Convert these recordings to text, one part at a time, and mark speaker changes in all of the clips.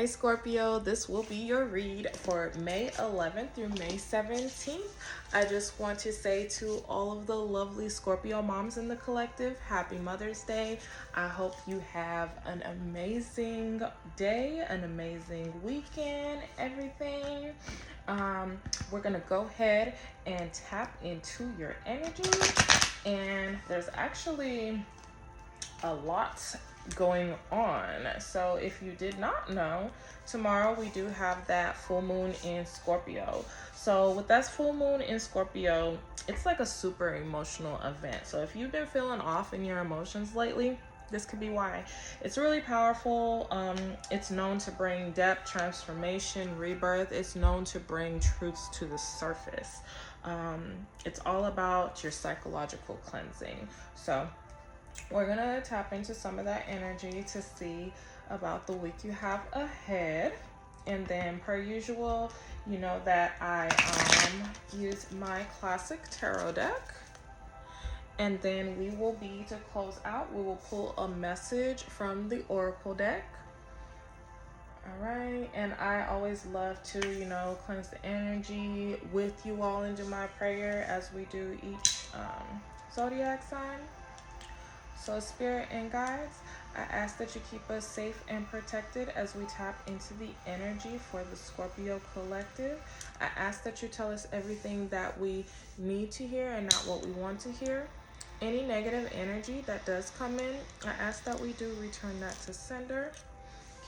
Speaker 1: Hey Scorpio, this will be your read for May 11th through May 17th. I just want to say to all of the lovely Scorpio moms in the collective, happy Mother's Day. I hope you have an amazing day, an amazing weekend, everything. We're going to go ahead and tap into your energy. And there's actually a lot going on. So if you did not know, tomorrow we do have that full moon in Scorpio. So with that full moon in Scorpio, it's like a super emotional event. So if you've been feeling off in your emotions lately, this could be why. It's really powerful. It's known to bring depth, transformation, rebirth. It's known to bring truths to the surface. It's all about your psychological cleansing. So we're gonna tap into some of that energy to see about the week you have ahead. And then per usual, you know that I use my classic tarot deck. And then we will be, to close out, we will pull a message from the Oracle deck. All right, and I always love to, cleanse the energy with you all and do my prayer as we do each zodiac sign. So Spirit and guides, I ask that you keep us safe and protected as we tap into the energy for the Scorpio collective. I ask that you tell us everything that we need to hear and not what we want to hear. Any negative energy that does come in, I ask that we do return that to sender.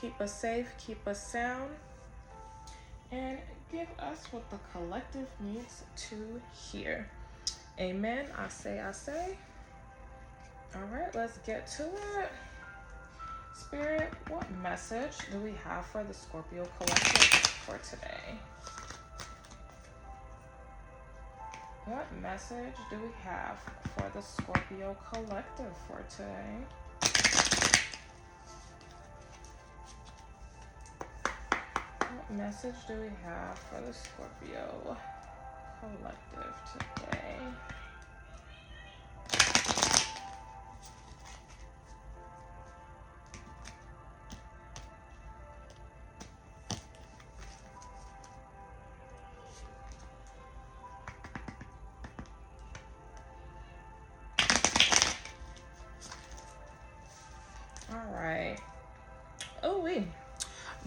Speaker 1: Keep us safe, keep us sound, and give us what the collective needs to hear. Amen. I say. All right, let's get to it. Spirit, what message do we have for the Scorpio collective for today? What message do we have for the Scorpio collective for today? What message do we have for the Scorpio collective today?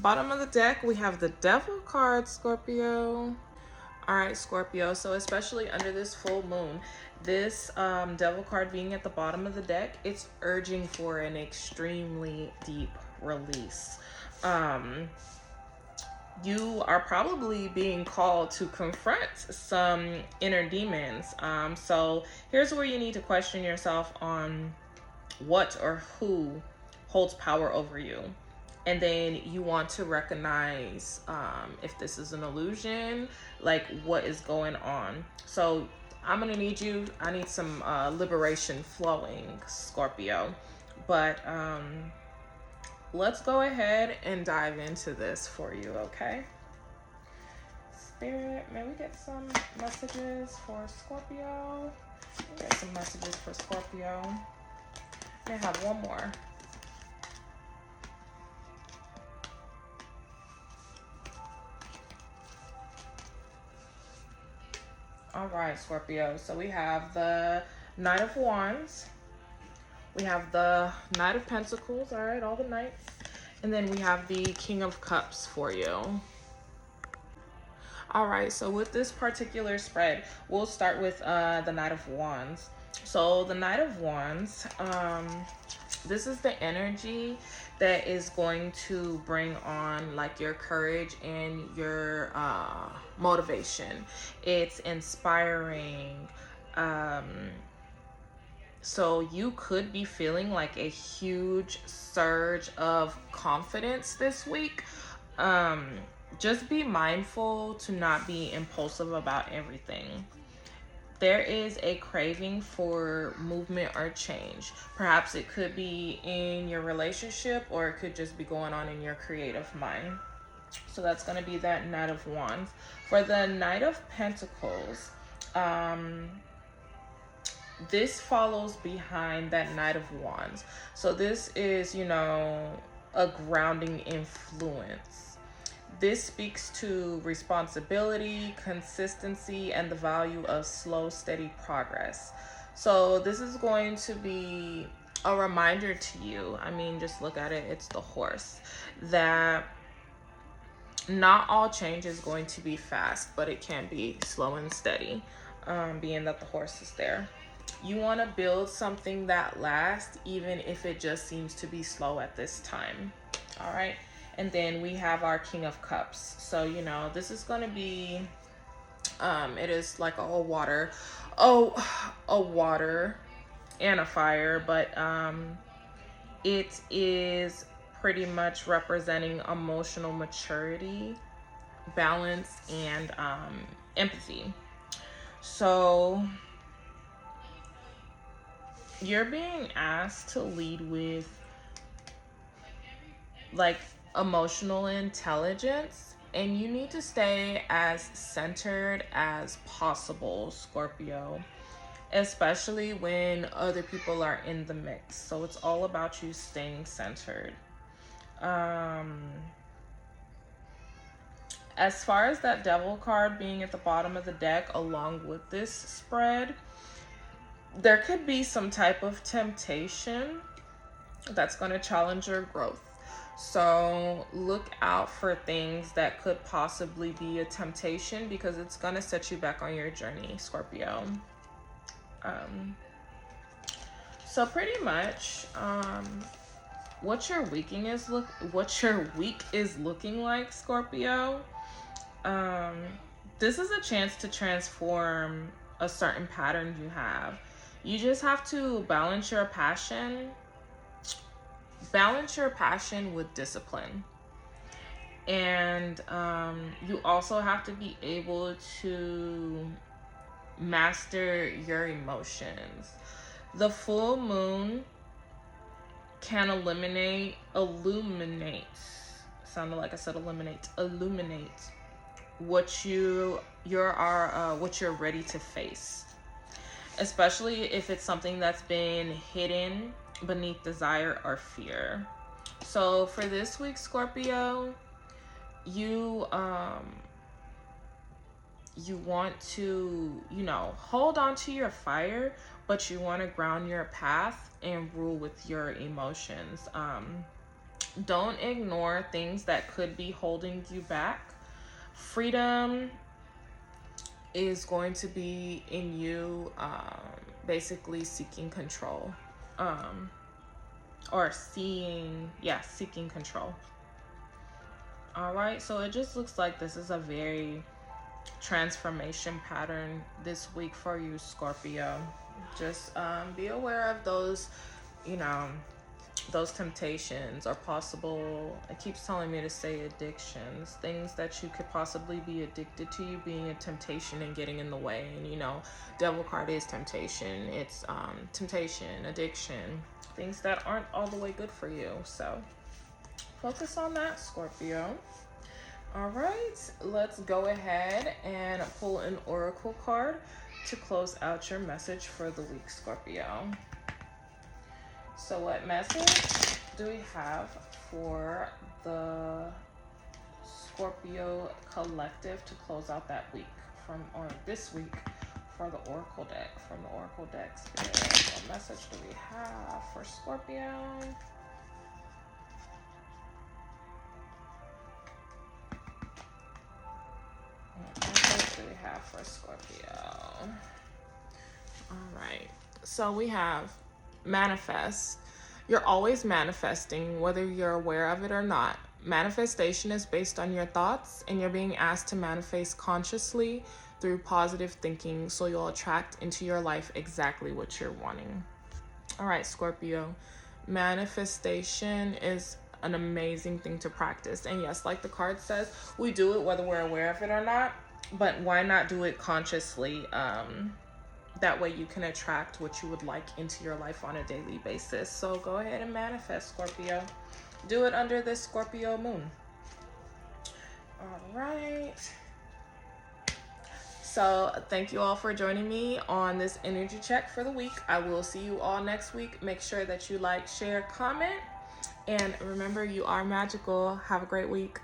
Speaker 1: Bottom of the deck, we have the Devil card, Scorpio. All right, Scorpio. So especially under this full moon, this Devil card being at the bottom of the deck, it's urging for an extremely deep release. You are probably being called to confront some inner demons. So here's where you need to question yourself on what or who holds power over you. And then you want to recognize if this is an illusion, like what is going on. So I'm gonna need you, I need some liberation flowing, Scorpio. But let's go ahead and dive into this for you, okay? Spirit, may we get some messages for Scorpio? We get some messages for Scorpio. I have one more. All right, Scorpio. So we have the Knight of Wands. We have the Knight of Pentacles. All right, all the knights. And then we have the King of Cups for you. All right, so with this particular spread, we'll start with the Knight of Wands. So the Knight of Wands, this is the energy that is going to bring on like your courage and your motivation. It's inspiring. So you could be feeling like a huge surge of confidence this week. Just be mindful to not be impulsive about everything. There is a craving for movement or change. Perhaps it could be in your relationship, or it could just be going on in your creative mind. So that's going to be that Knight of Wands. For the Knight of Pentacles, this follows behind that Knight of Wands. So this is, a grounding influence. This speaks to responsibility, consistency, and the value of slow, steady progress. So, this is going to be a reminder to you. I mean, just look at it, it's the horse. That not all change is going to be fast, but it can be slow and steady, being that the horse is there. You want to build something that lasts, even if it just seems to be slow at this time. All right. And then we have our King of Cups. So, you know, this is going to be, it is like a water, a water and a fire, but it is pretty much representing emotional maturity, balance, and empathy. So you're being asked to lead with like emotional intelligence, and you need to stay as centered as possible, Scorpio, especially when other people are in the mix. So it's all about you staying centered. As far as that devil card being at the bottom of the deck along with this spread, there could be some type of temptation that's going to challenge your growth. So look out for things that could possibly be a temptation, because it's going to set you back on your journey, Scorpio. So pretty much, what your week is looking like, Scorpio. This is a chance to transform a certain pattern you have. You just have to balance your passion with discipline. And you also have to be able to master your emotions. The full moon can illuminate, sounded like I said illuminate what you're ready to face, especially if it's something that's been hidden beneath desire or fear. So for this week, Scorpio, you want to, hold on to your fire, but you want to ground your path and rule with your emotions. Don't ignore things that could be holding you back. Freedom is going to be in you basically seeking control, seeking control. All right, so it just looks like this is a very transformation pattern this week for you, Scorpio. Just be aware of those, those temptations or possible, it keeps telling me to say addictions, things that you could possibly be addicted to, you being a temptation and getting in the way. And devil card is temptation. It's temptation, addiction, things that aren't all the way good for you. So focus on that, Scorpio. All right, let's go ahead and pull an oracle card to close out your message for the week, Scorpio. So what message do we have for the Scorpio collective to close out that week this week for the oracle deck? From the oracle deck, Spirit, what message do we have for Scorpio? What message do we have for Scorpio? All right, so we have manifest. You're always manifesting, whether you're aware of it or not. Manifestation is based on your thoughts, and you're being asked to manifest consciously through positive thinking, so you'll attract into your life exactly what you're wanting. All right, Scorpio, manifestation is an amazing thing to practice. And yes, like the card says, we do it whether we're aware of it or not, but why not do it consciously? That way you can attract what you would like into your life on a daily basis. So go ahead and manifest, Scorpio. Do it under this Scorpio moon. All right. So thank you all for joining me on this energy check for the week. I will see you all next week. Make sure that you like, share, comment, And remember, you are magical. Have a great week.